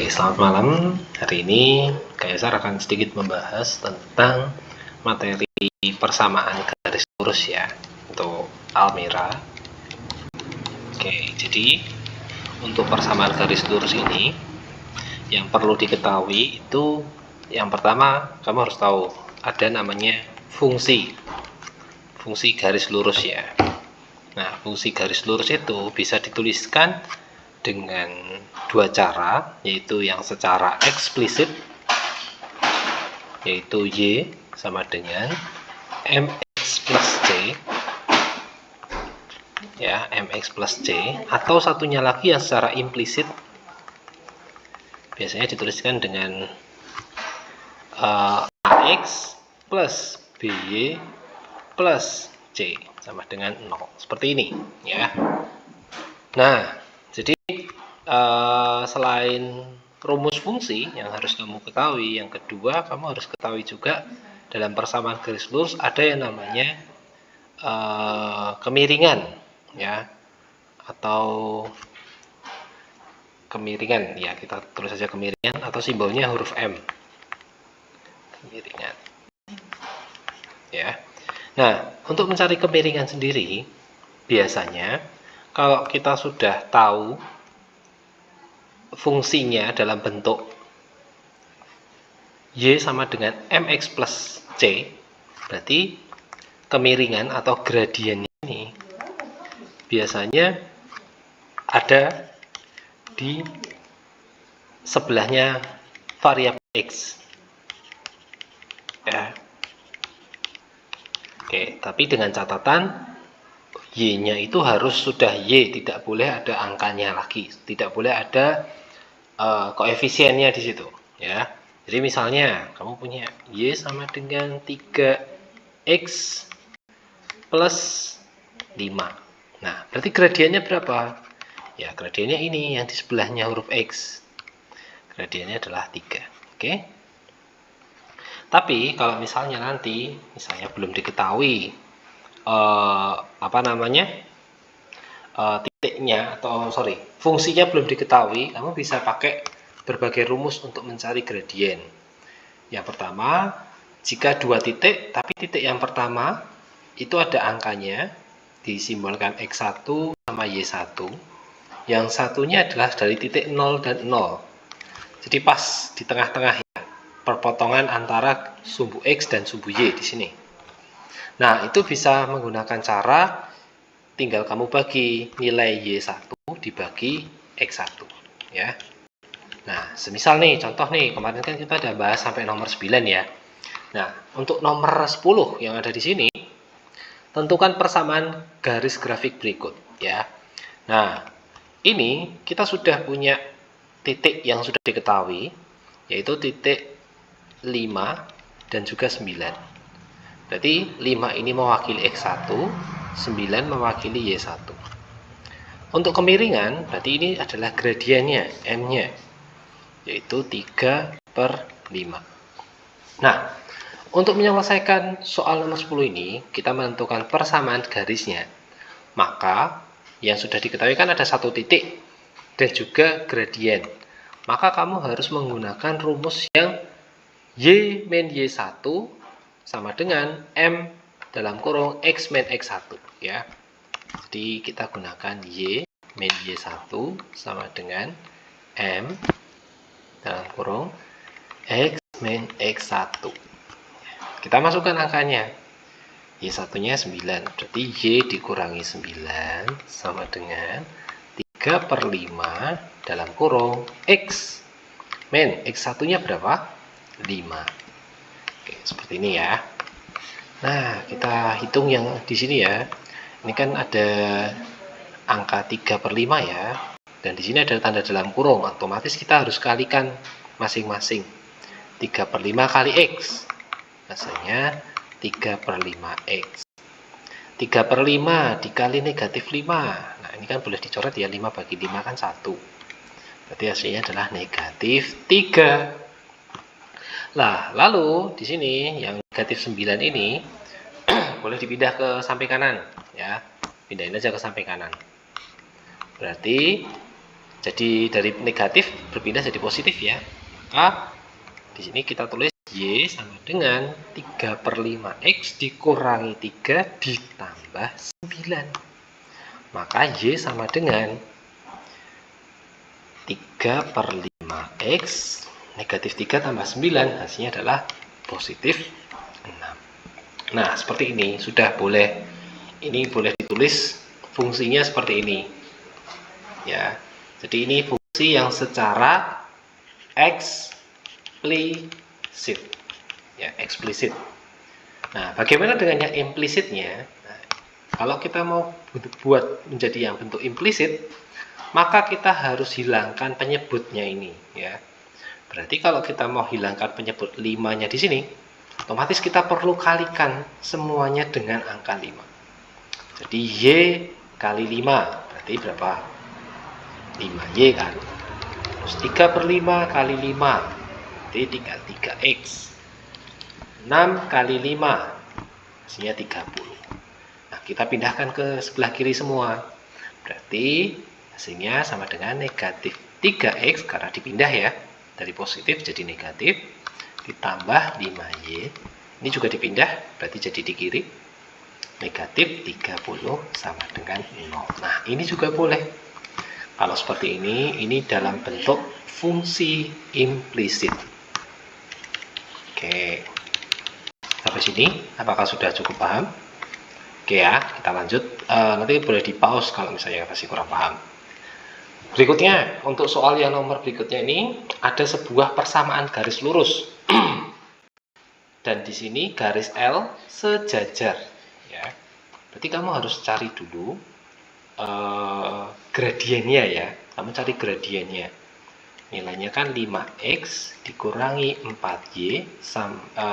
Selamat malam. Hari ini Kaisar akan sedikit membahas tentang materi persamaan garis lurus ya untuk Almira. Jadi untuk persamaan garis lurus ini yang perlu diketahui itu yang pertama kamu harus tahu ada namanya fungsi garis lurus ya. Nah, fungsi garis lurus itu bisa dituliskan dengan dua cara, yaitu yang secara eksplisit, yaitu Y sama dengan mx plus C ya, mx plus C, atau satunya lagi yang secara implisit biasanya dituliskan dengan ax plus by plus C sama dengan 0, seperti ini ya. Nah, jadi selain rumus fungsi yang harus kamu ketahui, yang kedua kamu harus ketahui juga dalam persamaan garis lurus ada yang namanya kemiringan ya, atau kemiringan ya, kita tulis saja kemiringan atau simbolnya huruf M, kemiringan ya. Nah, untuk mencari kemiringan sendiri biasanya kalau kita sudah tahu fungsinya dalam bentuk Y sama dengan mx plus C, berarti kemiringan atau gradien ini biasanya ada di sebelahnya variabel X ya. Tapi dengan catatan Y-nya itu harus sudah Y, tidak boleh ada angkanya lagi, tidak boleh ada koefisiennya di situ ya. Jadi misalnya kamu punya Y sama dengan 3X plus 5. Nah, berarti gradiennya berapa? Ya, gradiennya ini yang di sebelahnya huruf X. Gradiennya adalah 3. Oke. Tapi kalau misalnya nanti belum diketahui titiknya atau fungsinya belum diketahui, kamu bisa pakai berbagai rumus untuk mencari gradien. Yang pertama, jika dua titik tapi titik yang pertama itu ada angkanya, disimbolkan X1 sama Y1, yang satunya adalah dari titik 0 dan 0, jadi pas di tengah-tengah ya, perpotongan antara sumbu X dan sumbu Y di sini. Nah, itu bisa menggunakan cara tinggal kamu bagi nilai Y1 dibagi X1 ya. Nah, semisal nih, contoh nih, kemarin kan kita udah bahas sampai nomor 9 ya. Nah, untuk nomor 10 yang ada di sini, tentukan persamaan garis grafik berikut ya. Nah, ini kita sudah punya titik yang sudah diketahui, yaitu titik 5 dan juga 9. Berarti 5 ini mewakili X1, 9 mewakili Y1. Untuk kemiringan, berarti ini adalah gradiennya, M-nya, yaitu 3/5. Nah, untuk menyelesaikan soal nomor 10 ini, kita menentukan persamaan garisnya. Maka, yang sudah diketahui kan ada satu titik dan juga gradien. Maka kamu harus menggunakan rumus yang Y min Y1 sama dengan M dalam kurung X min X1 ya. Jadi kita gunakan Y min Y1 sama dengan M dalam kurung X min X1. Kita masukkan angkanya. Y1 nya 9, berarti Y dikurangi 9 sama dengan 3/5 dalam kurung X min X1 nya berapa? 5. Oke, seperti ini ya. Nah, kita hitung yang di sini ya. Ini kan ada angka 3/5 ya. Dan di sini ada tanda dalam kurung, otomatis kita harus kalikan masing-masing. 3/5 kali X. Hasilnya 3/5X. 3/5 dikali negatif 5. Nah, ini kan boleh dicoret ya, 5 bagi 5 kan 1. Berarti hasilnya adalah negatif 3. Nah, lalu di sini yang negatif 9 ini boleh dipindah ke samping kanan ya. Pindahin aja ke samping kanan. Berarti Jadi dari negatif berpindah jadi positif ya. Maka di sini kita tulis Y sama dengan 3/5X dikurangi 3 ditambah 9. Maka Y sama dengan 3/5X negatif 3 tambah 9, hasilnya adalah positif 6. Nah, seperti ini sudah boleh. Ini boleh ditulis fungsinya seperti ini. Ya. Jadi ini fungsi yang secara eksplisit. Ya, eksplisit. Nah, bagaimana dengan yang implisitnya? Nah, kalau kita mau buat menjadi yang bentuk implisit, maka kita harus hilangkan penyebutnya ini, ya. Berarti kalau kita mau hilangkan penyebut 5-nya di sini, otomatis kita perlu kalikan semuanya dengan angka 5. Jadi Y kali 5 berarti berapa? 5Y kan. Terus 3/5 kali 5 berarti tinggal 3X. 6 kali 5 hasilnya 30. Nah, kita pindahkan ke sebelah kiri semua. Berarti hasilnya sama dengan negatif 3X karena dipindah ya. Dari positif jadi negatif. Ditambah 5Y. Ini juga dipindah, berarti jadi di kiri. Negatif 30 sama dengan 0. Nah, ini juga boleh. Kalau seperti ini dalam bentuk fungsi implisit. Oke. Sampai sini, apakah sudah cukup paham? Oke ya, kita lanjut. Nanti boleh di pause kalau misalnya masih kurang paham. Berikutnya, untuk soal yang nomor berikutnya ini, ada sebuah persamaan garis lurus. Dan di sini garis L sejajar. Ya. Berarti kamu harus cari dulu gradiennya ya. Kamu cari gradiennya. Nilainya kan 5X dikurangi 4Y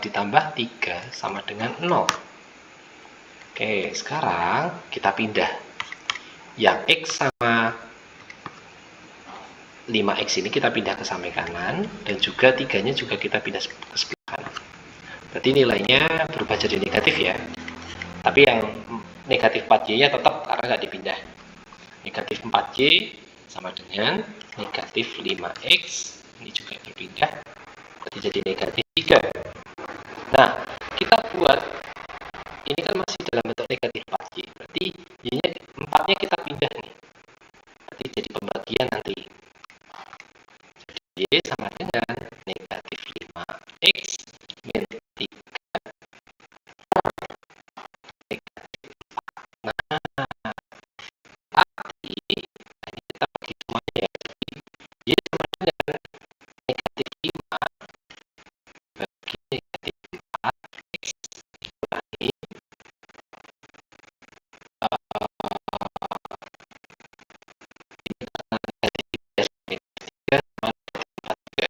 ditambah 3 sama dengan 0. Oke, sekarang kita pindah. Yang X sama 5X ini kita pindah ke samping kanan. Dan juga 3-nya juga kita pindah ke sebelah kanan. Berarti nilainya berubah jadi negatif ya. Tapi yang negatif 4Y-nya tetap karena nggak dipindah. Negatif 4Y sama dengan negatif 5X. Ini juga berpindah. Berarti jadi negatif 3. Nah, kita buat ini kan masih dalam bentuk negatif 4Y. Berarti Y-nya 4-nya kita pindah nih. Berarti jadi pembagian nanti. Jadi Y sama dengan negatif 5X min 3 negatif 4. Nah, arti ini kita bagi semuanya ya. Jadi Y sama dengan negatif 5 bagi negatif 4X dikurangi ini karena negatif 3 sama negatif 4 juga.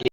Ya,